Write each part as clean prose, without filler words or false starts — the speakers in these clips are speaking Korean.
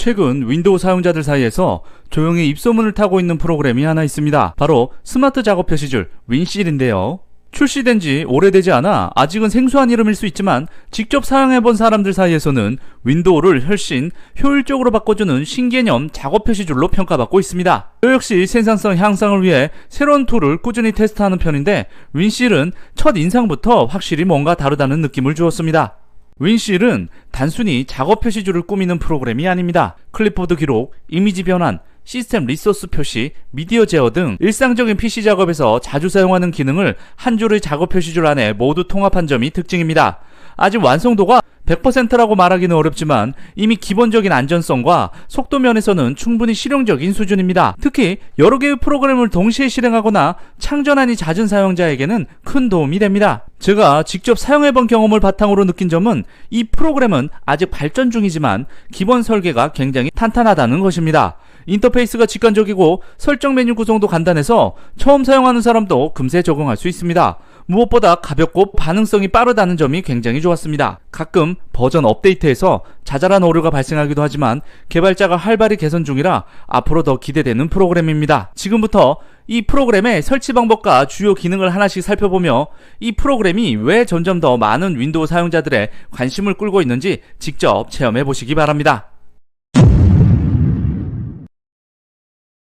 최근 윈도우 사용자들 사이에서 조용히 입소문을 타고 있는 프로그램이 하나 있습니다. 바로 스마트 작업 표시줄 윈실인데요. 출시된 지 오래되지 않아 아직은 생소한 이름일 수 있지만 직접 사용해본 사람들 사이에서는 윈도우를 훨씬 효율적으로 바꿔주는 신개념 작업 표시줄로 평가받고 있습니다. 저 역시 생산성 향상을 위해 새로운 툴을 꾸준히 테스트하는 편인데 윈실은 첫 인상부터 확실히 뭔가 다르다는 느낌을 주었습니다. 윈실은 단순히 작업 표시줄을 꾸미는 프로그램이 아닙니다. 클립보드 기록, 이미지 변환, 시스템 리소스 표시, 미디어 제어 등 일상적인 PC 작업에서 자주 사용하는 기능을 한 줄의 작업 표시줄 안에 모두 통합한 점이 특징입니다. 아직 완성도가 100%라고 말하기는 어렵지만 이미 기본적인 안전성과 속도 면에서는 충분히 실용적인 수준입니다. 특히 여러 개의 프로그램을 동시에 실행하거나 창전한이 잦은 사용자에게는 큰 도움이 됩니다. 제가 직접 사용해본 경험을 바탕으로 느낀 점은 이 프로그램은 아직 발전 중이지만 기본 설계가 굉장히 탄탄하다는 것입니다. 인터페이스가 직관적이고 설정 메뉴 구성도 간단해서 처음 사용하는 사람도 금세 적응할 수 있습니다. 무엇보다 가볍고 반응성이 빠르다는 점이 굉장히 좋았습니다. 가끔 버전 업데이트에서 자잘한 오류가 발생하기도 하지만 개발자가 활발히 개선 중이라 앞으로 더 기대되는 프로그램입니다. 지금부터 이 프로그램의 설치 방법과 주요 기능을 하나씩 살펴보며 이 프로그램이 왜 점점 더 많은 윈도우 사용자들의 관심을 끌고 있는지 직접 체험해 보시기 바랍니다.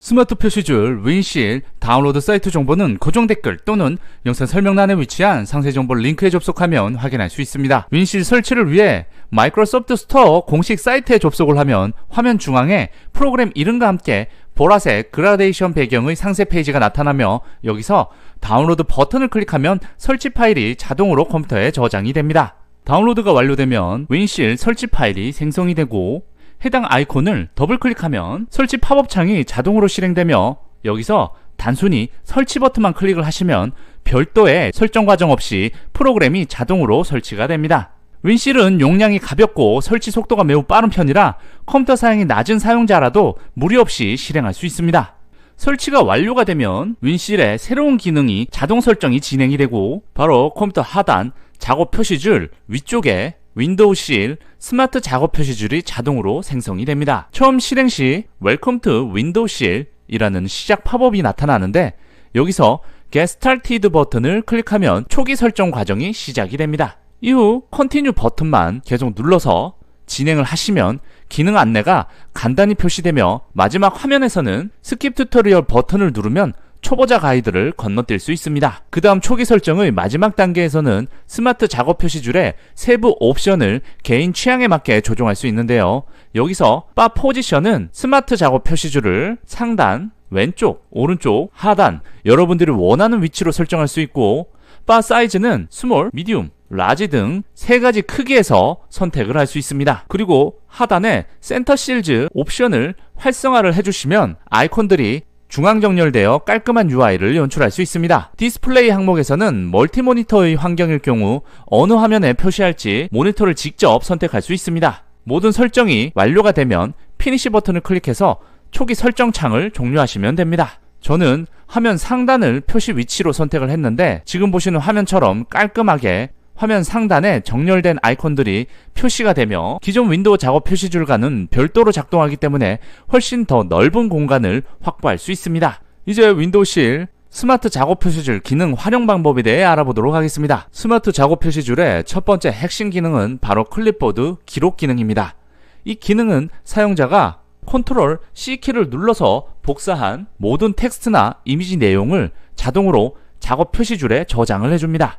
스마트 표시줄 윈실 다운로드 사이트 정보는 고정 댓글 또는 영상 설명란에 위치한 상세 정보 링크에 접속하면 확인할 수 있습니다. 윈실 설치를 위해 마이크로소프트 스토어 공식 사이트에 접속을 하면 화면 중앙에 프로그램 이름과 함께 보라색 그라데이션 배경의 상세 페이지가 나타나며 여기서 다운로드 버튼을 클릭하면 설치 파일이 자동으로 컴퓨터에 저장이 됩니다. 다운로드가 완료되면 윈실 설치 파일이 생성이 되고 해당 아이콘을 더블 클릭하면 설치 팝업 창이 자동으로 실행되며 여기서 단순히 설치 버튼만 클릭을 하시면 별도의 설정 과정 없이 프로그램이 자동으로 설치가 됩니다. 윈실은 용량이 가볍고 설치 속도가 매우 빠른 편이라 컴퓨터 사양이 낮은 사용자라도 무리 없이 실행할 수 있습니다. 설치가 완료가 되면 윈실의 새로운 기능이 자동 설정이 진행이 되고 바로 컴퓨터 하단 작업 표시줄 위쪽에 윈도우 실 스마트 작업 표시줄이 자동으로 생성이 됩니다. 처음 실행 시 웰컴 투 윈도우 실 이라는 시작 팝업이 나타나는데 여기서 Get Started 버튼을 클릭하면 초기 설정 과정이 시작이 됩니다. 이후 컨티뉴 버튼만 계속 눌러서 진행을 하시면 기능 안내가 간단히 표시되며 마지막 화면에서는 스킵 튜토리얼 버튼을 누르면 초보자 가이드를 건너뛸 수 있습니다. 그 다음 초기 설정의 마지막 단계에서는 스마트 작업 표시줄의 세부 옵션을 개인 취향에 맞게 조정할 수 있는데요. 여기서 바 포지션은 스마트 작업 표시줄을 상단, 왼쪽, 오른쪽, 하단 여러분들이 원하는 위치로 설정할 수 있고 바 사이즈는 스몰, 미디움, 라지 등 3가지 크기에서 선택을 할 수 있습니다. 그리고 하단에 센터 실즈 옵션을 활성화를 해주시면 아이콘들이 중앙 정렬되어 깔끔한 UI를 연출할 수 있습니다. 디스플레이 항목에서는 멀티 모니터의 환경일 경우 어느 화면에 표시할지 모니터를 직접 선택할 수 있습니다. 모든 설정이 완료가 되면 피니시 버튼을 클릭해서 초기 설정 창을 종료하시면 됩니다. 저는 화면 상단을 표시 위치로 선택을 했는데 지금 보시는 화면처럼 깔끔하게 화면 상단에 정렬된 아이콘들이 표시가 되며 기존 윈도우 작업 표시줄과는 별도로 작동하기 때문에 훨씬 더 넓은 공간을 확보할 수 있습니다. 이제 윈도우 실 스마트 작업 표시줄 기능 활용 방법에 대해 알아보도록 하겠습니다. 스마트 작업 표시줄의 첫 번째 핵심 기능은 바로 클립보드 기록 기능입니다. 이 기능은 사용자가 컨트롤 C키를 눌러서 복사한 모든 텍스트나 이미지 내용을 자동으로 작업 표시줄에 저장을 해줍니다.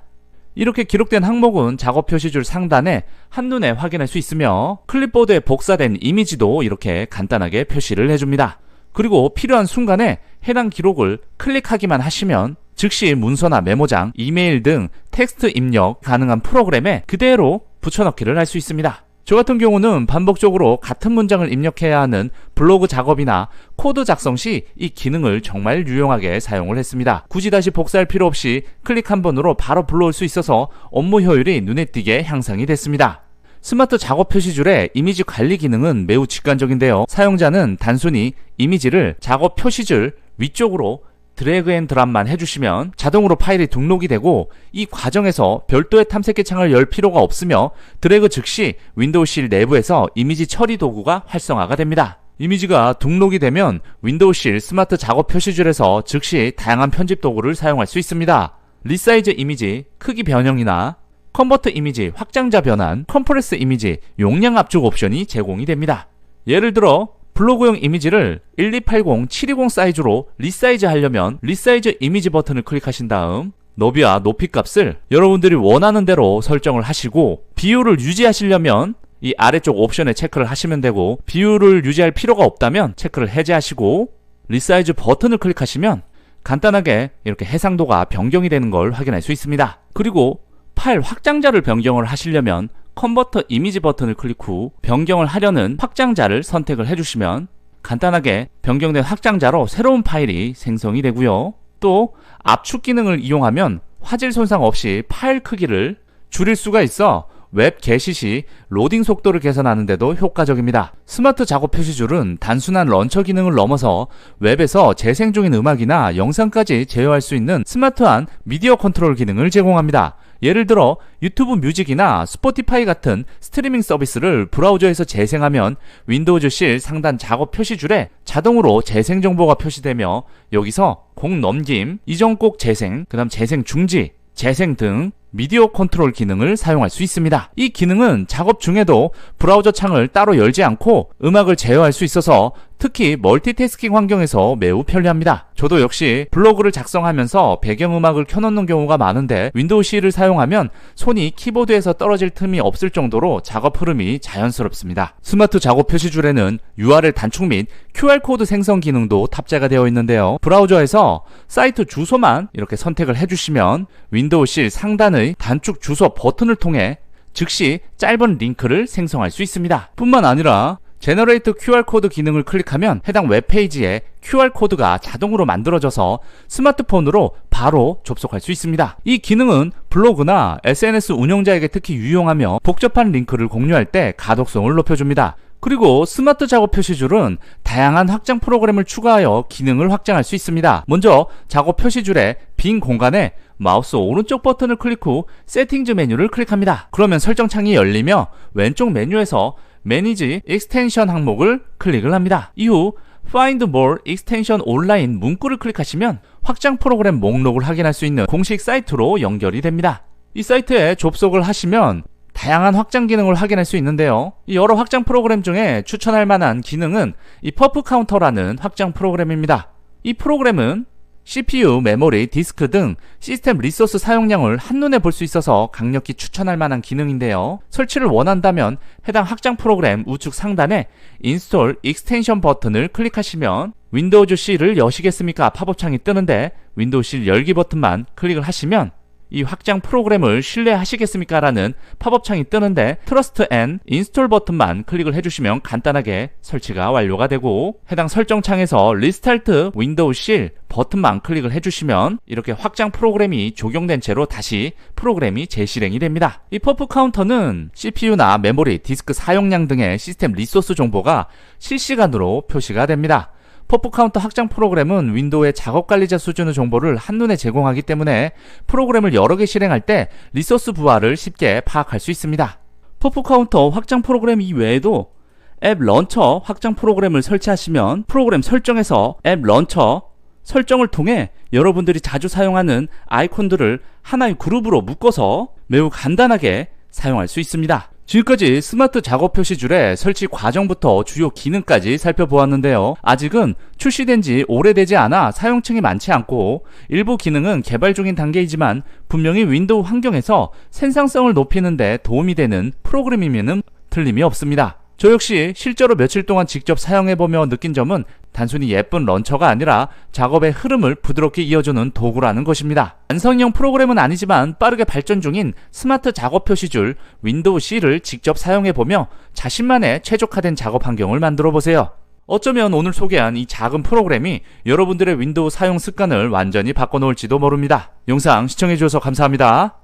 이렇게 기록된 항목은 작업 표시줄 상단에 한눈에 확인할 수 있으며 클립보드에 복사된 이미지도 이렇게 간단하게 표시를 해줍니다. 그리고 필요한 순간에 해당 기록을 클릭하기만 하시면 즉시 문서나 메모장, 이메일 등 텍스트 입력 가능한 프로그램에 그대로 붙여넣기를 할 수 있습니다. 저 같은 경우는 반복적으로 같은 문장을 입력해야 하는 블로그 작업이나 코드 작성 시 이 기능을 정말 유용하게 사용을 했습니다. 굳이 다시 복사할 필요 없이 클릭 한 번으로 바로 불러올 수 있어서 업무 효율이 눈에 띄게 향상이 됐습니다. 스마트 작업 표시줄의 이미지 관리 기능은 매우 직관적인데요. 사용자는 단순히 이미지를 작업 표시줄 위쪽으로 드래그 앤 드랍만 해주시면 자동으로 파일이 등록이 되고, 이 과정에서 별도의 탐색기 창을 열 필요가 없으며 드래그 즉시 윈도우 실 내부에서 이미지 처리 도구가 활성화가 됩니다. 이미지가 등록이 되면 윈도우 실 스마트 작업 표시줄에서 즉시 다양한 편집 도구를 사용할 수 있습니다. 리사이즈 이미지, 크기 변형이나 컨버트 이미지, 확장자 변환, 컴프레스 이미지, 용량 압축 옵션이 제공이 됩니다. 예를 들어 블로그용 이미지를 1280, 720 사이즈로 리사이즈 하려면 리사이즈 이미지 버튼을 클릭하신 다음 너비와 높이 값을 여러분들이 원하는 대로 설정을 하시고, 비율을 유지하시려면 이 아래쪽 옵션에 체크를 하시면 되고, 비율을 유지할 필요가 없다면 체크를 해제하시고 리사이즈 버튼을 클릭하시면 간단하게 이렇게 해상도가 변경이 되는 걸 확인할 수 있습니다. 그리고 파일 확장자를 변경을 하시려면 컨버터 이미지 버튼을 클릭 후 변경을 하려는 확장자를 선택을 해주시면 간단하게 변경된 확장자로 새로운 파일이 생성이 되고요. 또 압축 기능을 이용하면 화질 손상 없이 파일 크기를 줄일 수가 있어 웹 게시 시 로딩 속도를 개선하는 데도 효과적입니다. 스마트 작업 표시줄은 단순한 런처 기능을 넘어서 웹에서 재생 중인 음악이나 영상까지 제어할 수 있는 스마트한 미디어 컨트롤 기능을 제공합니다. 예를 들어 유튜브 뮤직이나 스포티파이 같은 스트리밍 서비스를 브라우저에서 재생하면 윈도우즈 실 상단 작업 표시줄에 자동으로 재생 정보가 표시되며, 여기서 곡 넘김, 이전 곡 재생, 그 다음 재생 중지, 재생 등 미디어 컨트롤 기능을 사용할 수 있습니다. 이 기능은 작업 중에도 브라우저 창을 따로 열지 않고 음악을 제어할 수 있어서 특히 멀티태스킹 환경에서 매우 편리합니다. 저도 역시 블로그를 작성하면서 배경음악을 켜놓는 경우가 많은데 윈도우 C를 사용하면 손이 키보드에서 떨어질 틈이 없을 정도로 작업 흐름이 자연스럽습니다. 스마트 작업 표시줄에는 URL 단축 및 QR코드 생성 기능도 탑재가 되어 있는데요. 브라우저에서 사이트 주소만 이렇게 선택을 해주시면 윈도우 C 상단의 단축 주소 버튼을 통해 즉시 짧은 링크를 생성할 수 있습니다. 뿐만 아니라 제너레이트 QR코드 기능을 클릭하면 해당 웹페이지에 QR코드가 자동으로 만들어져서 스마트폰으로 바로 접속할 수 있습니다. 이 기능은 블로그나 SNS 운영자에게 특히 유용하며 복잡한 링크를 공유할 때 가독성을 높여줍니다. 그리고 스마트 작업 표시줄은 다양한 확장 프로그램을 추가하여 기능을 확장할 수 있습니다. 먼저 작업 표시줄의 빈 공간에 마우스 오른쪽 버튼을 클릭 후 세팅즈 메뉴를 클릭합니다. 그러면 설정 창이 열리며 왼쪽 메뉴에서 매니지 익스텐션 항목을 클릭을 합니다. 이후 Find More Extension Online 문구를 클릭하시면 확장 프로그램 목록을 확인할 수 있는 공식 사이트로 연결이 됩니다. 이 사이트에 접속을 하시면 다양한 확장 기능을 확인할 수 있는데요. 이 여러 확장 프로그램 중에 추천할 만한 기능은 이 퍼프 카운터라는 확장 프로그램입니다. 이 프로그램은 CPU, 메모리, 디스크 등 시스템 리소스 사용량을 한눈에 볼 수 있어서 강력히 추천할 만한 기능인데요. 설치를 원한다면 해당 확장 프로그램 우측 상단에 인스톨 익스텐션 버튼을 클릭하시면 윈도우즈 C를 여시겠습니까? 팝업창이 뜨는데 윈도우 C 열기 버튼만 클릭을 하시면 이 확장 프로그램을 신뢰하시겠습니까? 라는 팝업창이 뜨는데 트러스트 앤 인스톨 버튼만 클릭을 해주시면 간단하게 설치가 완료가 되고, 해당 설정 창에서 리스타트 윈도우 C 버튼만 클릭을 해주시면 이렇게 확장 프로그램이 적용된 채로 다시 프로그램이 재실행이 됩니다. 이 퍼프 카운터는 CPU나 메모리, 디스크 사용량 등의 시스템 리소스 정보가 실시간으로 표시가 됩니다. 퍼프 카운터 확장 프로그램은 윈도우의 작업 관리자 수준의 정보를 한눈에 제공하기 때문에 프로그램을 여러 개 실행할 때 리소스 부하를 쉽게 파악할 수 있습니다. 퍼프 카운터 확장 프로그램 이외에도 앱 런처 확장 프로그램을 설치하시면 프로그램 설정에서 앱 런처 설정을 통해 여러분들이 자주 사용하는 아이콘들을 하나의 그룹으로 묶어서 매우 간단하게 사용할 수 있습니다. 지금까지 스마트 작업 표시줄의 설치 과정부터 주요 기능까지 살펴보았는데요. 아직은 출시된 지 오래되지 않아 사용층이 많지 않고 일부 기능은 개발 중인 단계이지만 분명히 윈도우 환경에서 생산성을 높이는 데 도움이 되는 프로그램이면 틀림이 없습니다. 저 역시 실제로 며칠 동안 직접 사용해보며 느낀 점은 단순히 예쁜 런처가 아니라 작업의 흐름을 부드럽게 이어주는 도구라는 것입니다. 완성형 프로그램은 아니지만 빠르게 발전 중인 스마트 작업 표시줄 윈도우 C를 직접 사용해보며 자신만의 최적화된 작업 환경을 만들어보세요. 어쩌면 오늘 소개한 이 작은 프로그램이 여러분들의 윈도우 사용 습관을 완전히 바꿔놓을지도 모릅니다. 영상 시청해주셔서 감사합니다.